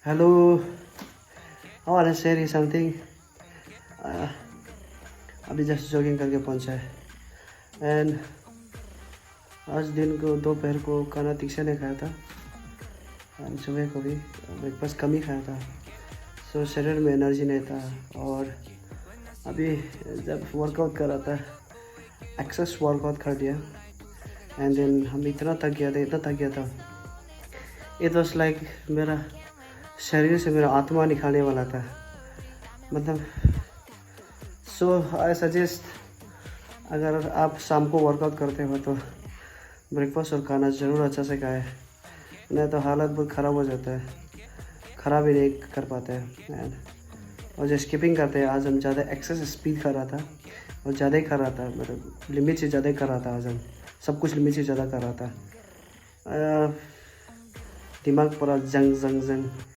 Hello, I want to share you something. uh, अभी just jogging करके पहुंचा है एंड आज दिन को दोपहर को खाना ठीक से नहीं खाया था एंड सुबह को भी ब्रेकफास्ट कम ही खाया था। सो शरीर में एनर्जी नहीं था और अभी जब वर्कआउट कर रहा था एक्सेस वर्कआउट कर दिया एंड देन हम इतना थक गया था इट वॉज लाइक मेरा शरीर से मेरा आत्मा निकालने वाला था। मतलब सो आई सजेस्ट अगर आप शाम को वर्कआउट करते हो तो ब्रेकफास्ट और खाना ज़रूर अच्छा से खाएं, नहीं तो हालत बहुत ख़राब हो जाता है, ख़राब ही नहीं कर पाते हैं। एंड और जो स्किपिंग करते हैं, आज हम ज़्यादा एक्सेस स्पीड कर रहा था और ज़्यादा ही कर रहा था, मतलब लिमिट से ज़्यादा ही कर रहा था। आज हम सब कुछ लिमिट से ज़्यादा कर रहा था। दिमाग पूरा जंग